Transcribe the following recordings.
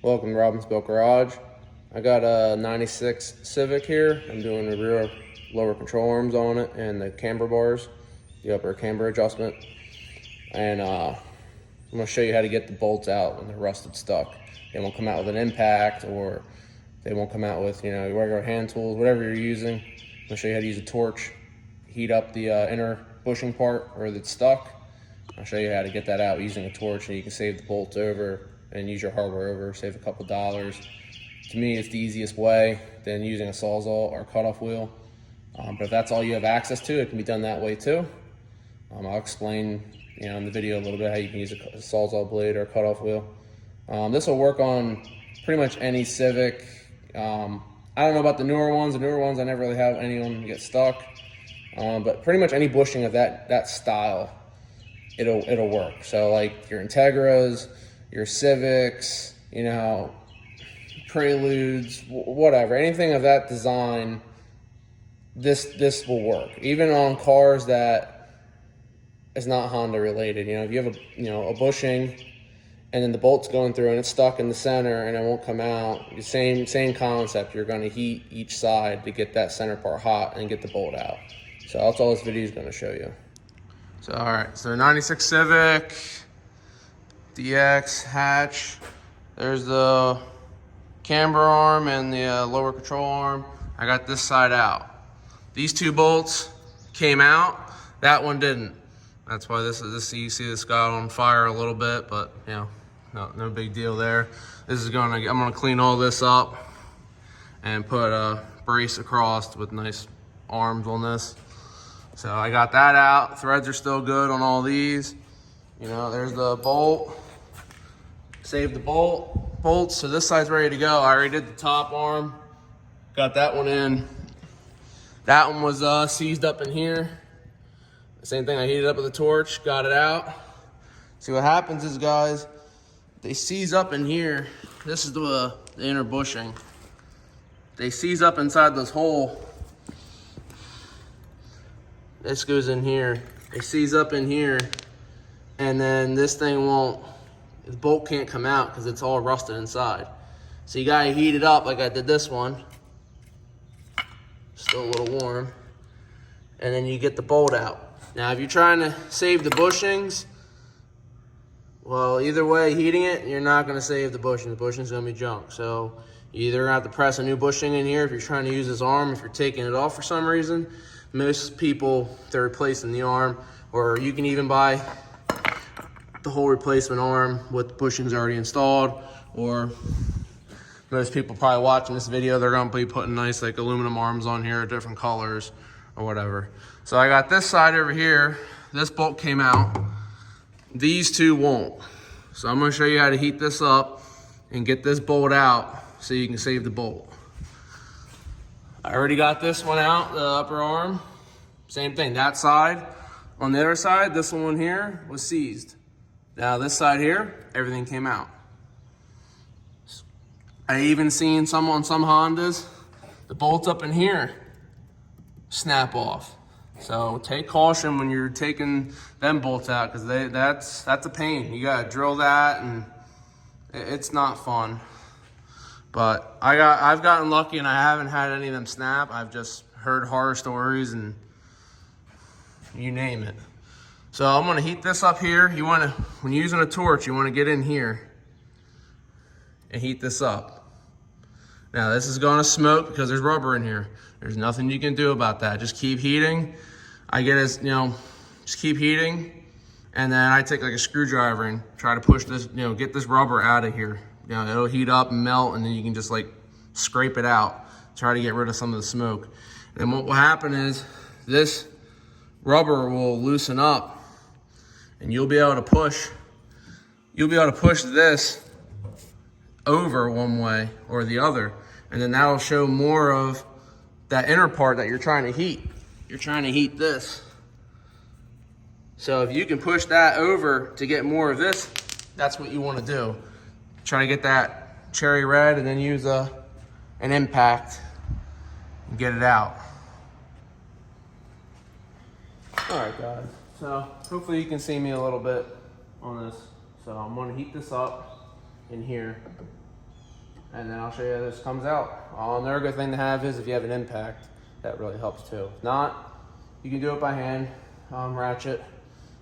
Welcome to Robin's Built Garage. I got a 96 Civic here. I'm doing the rear lower control arms on it and the camber bars, the upper camber adjustment. And I'm gonna show you how to get the bolts out when they're rusted stuck. They won't come out with an impact, or they won't come out with, your regular hand tools, whatever you're using. I'm gonna show you how to use a torch, heat up the inner bushing part where it's stuck. I'll show you how to get that out using a torch, and you can save the bolts over and use your hardware over, save a couple dollars. To me, it's the easiest way than using a Sawzall or cutoff wheel. But if that's all you have access to, it can be done that way too. I'll explain in the video a little bit how you can use a Sawzall blade or a cutoff wheel. This will work on pretty much any Civic. I don't know about the newer ones. The newer ones, I never really have anyone get stuck. But pretty much any bushing of that style, it'll work. So like your Integras, your Civics, Preludes, whatever, anything of that design, this will work. Even on cars that is not Honda related. If you have a bushing and then the bolt's going through and it's stuck in the center and it won't come out, the same concept. You're going to heat each side to get that center part hot and get the bolt out. So that's all this video is going to show you. So all right, so 96 Civic DX hatch. There's the camber arm and the lower control arm. I got this side out. These two bolts came out. That one didn't. That's why this. You see this got on fire a little bit, but no big deal there. I'm gonna clean all this up and put a brace across with nice arms on this. So I got that out. Threads are still good on all these. There's the bolt. Save the bolts. So this side's ready to go. I already did the top arm. Got that one in. That one was seized up in here. Same thing, I heated up with a torch, got it out. See what happens is, guys, they seize up in here. This is the inner bushing. They seize up inside this hole. This goes in here. They seize up in here, and then this thing the bolt can't come out because it's all rusted inside. So you gotta heat it up like I did this one. Still a little warm. And then you get the bolt out. Now, if you're trying to save the bushings, well, either way, heating it, you're not gonna save the bushing. The bushing's gonna be junk. So you either have to press a new bushing in here if you're trying to use this arm, if you're taking it off for some reason. Most people, they're replacing the arm, or you can even buy the whole replacement arm with bushings already installed, or most people probably watching this video, they're gonna be putting nice like aluminum arms on here, different colors or whatever. So I got this side over here. This bolt came out. These two won't. So I'm gonna show you how to heat this up and get this bolt out so you can save the bolt. I already got this one out, the upper arm. Same thing, that side. On the other side, this one here was seized. Now this side here, everything came out. I even seen on some Hondas, the bolts up in here snap off. So take caution when you're taking them bolts out, because that's a pain. You gotta drill that, and it's not fun. But I've gotten lucky and I haven't had any of them snap. I've just heard horror stories and you name it. So I'm gonna heat this up here. When you're using a torch, you wanna get in here and heat this up. Now this is gonna smoke because there's rubber in here. There's nothing you can do about that. Just keep heating. Just keep heating. And then I take like a screwdriver and try to push this, get this rubber out of here. It'll heat up and melt, and then you can just like scrape it out. Try to get rid of some of the smoke. And what will happen is this rubber will loosen up, and you'll be able to push this over one way or the other. And then that'll show more of that inner part that you're trying to heat. You're trying to heat this. So if you can push that over to get more of this, that's what you want to do. Try to get that cherry red and then use an impact and get it out. All right, guys. So hopefully you can see me a little bit on this. So I'm gonna heat this up in here. and then I'll show you how this comes out. Another good thing to have is if you have an impact, that really helps too. If not, you can do it by hand, ratchet.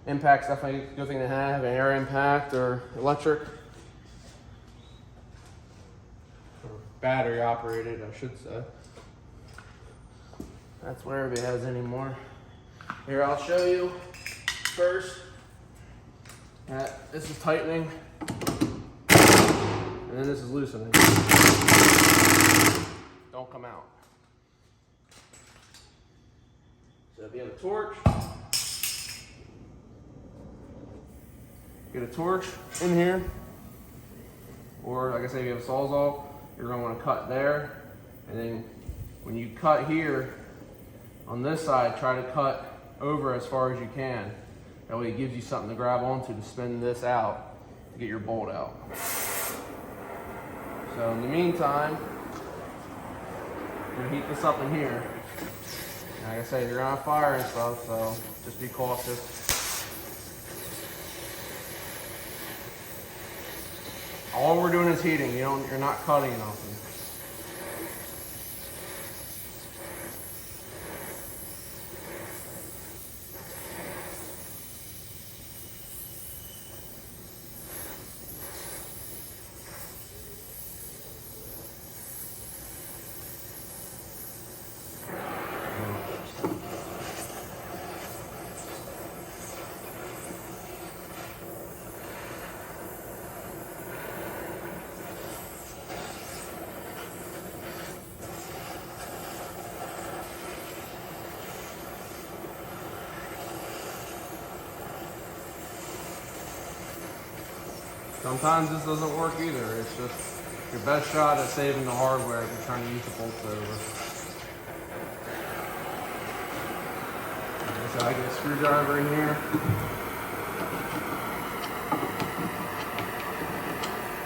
Impact's definitely a good thing to have, an air impact or electric. Or battery operated, I should say. That's where everybody has anymore. Here, I'll show you first. This is tightening, and then this is loosening. Don't come out. So if you have a torch, get a torch in here, or like I said, if you have a Sawzall, you're going to want to cut there, and then when you cut here on this side, try to cut over as far as you can. That way it gives you something to grab onto to spin this out to get your bolt out. So in the meantime, you're gonna heat this up in here. Like I said, you're on fire and stuff, so just be cautious. All we're doing is heating. You're not cutting nothing. Sometimes this doesn't work either. It's just your best shot at saving the hardware if you're trying to use the bolts over. So I get a screwdriver in here.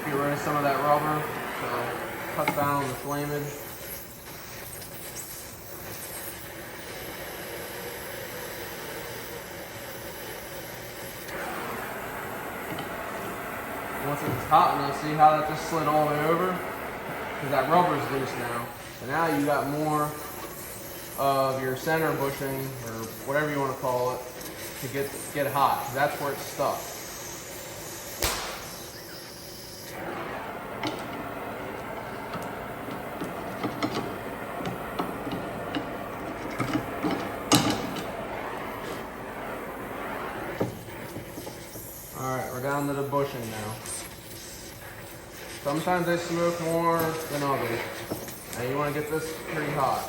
Get rid of some of that rubber, so cut down on the flammage. Once it's hot enough, see how that just slid all the way over? Because that rubber's loose now. So now you got more of your center bushing, or whatever you want to call it, to get it hot. Because that's where it's stuck. Alright, we're down to the bushing now. Sometimes they smoke more than others, and you want to get this pretty hot.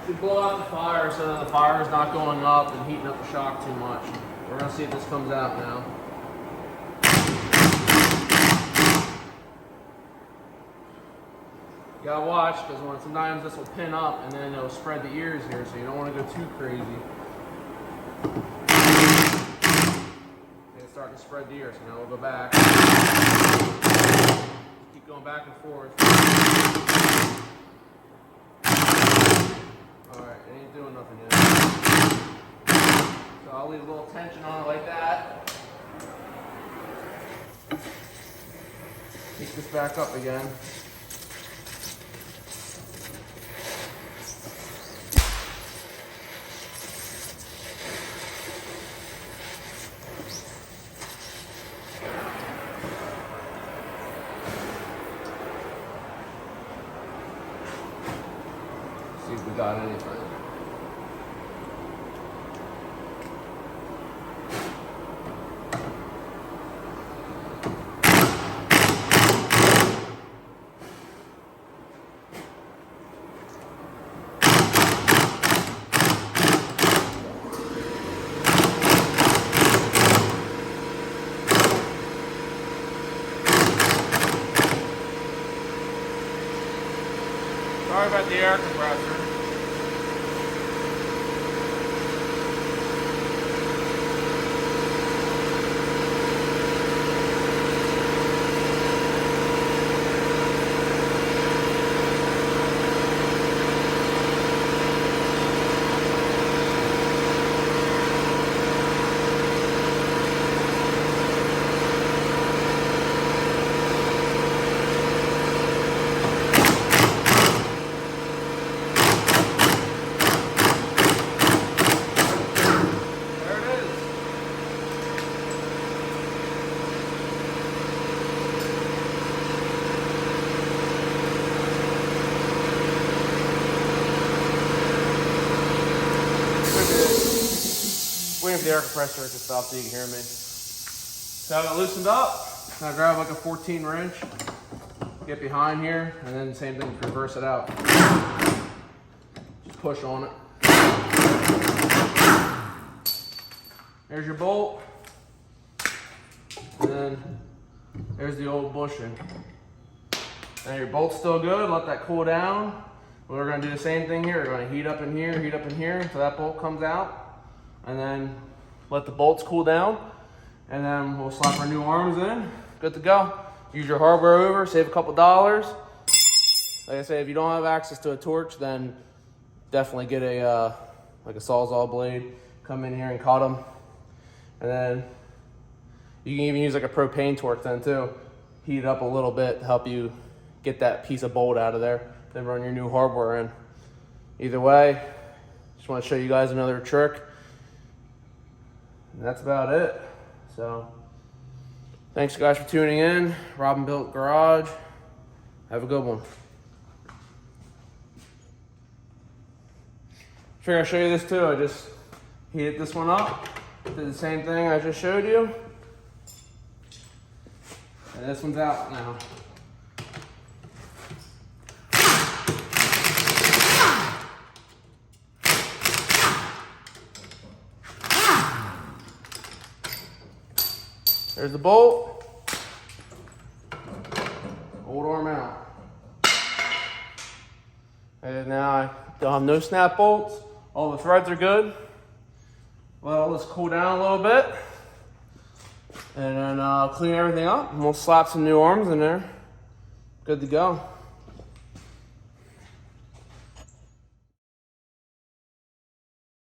You blow out the fire so that the fire is not going up and heating up the shock too much. We're going to see if this comes out now. You gotta watch, because sometimes this will pin up and then it'll spread the ears here, so you don't want to go too crazy. It's starting to spread the ears, so now we'll go back. Keep going back and forth. Alright, it ain't doing nothing yet. So I'll leave a little tension on it like that. Pick this back up again. See if we got anything. Sorry about the air compressor. the air compressor just off so you can hear me. So I got it loosened up. Now grab like a 14 wrench, get behind here, and then same thing, reverse it out. Just push on it. There's your bolt. And then there's the old bushing. Now your bolt's still good, let that cool down. We're gonna do the same thing here. We're gonna heat up in here until that bolt comes out. And then let the bolts cool down. And then we'll slap our new arms in. Good to go. Use your hardware over, save a couple dollars. Like I say, if you don't have access to a torch, then definitely get a like a Sawzall blade. Come in here and cut them. And then you can even use like a propane torch then too. Heat it up a little bit to help you get that piece of bolt out of there. Then run your new hardware in. Either way, just want to show you guys another trick. And that's about it. So, thanks guys for tuning in. Robin Built Garage. Have a good one. Figure I'll show you this too. I just heated this one up. Did the same thing I just showed you. And this one's out now. There's the bolt. Old arm out. And now I don't have no snap bolts. All the threads are good. Let all this cool down a little bit. And then I'll clean everything up and we'll slap some new arms in there. Good to go.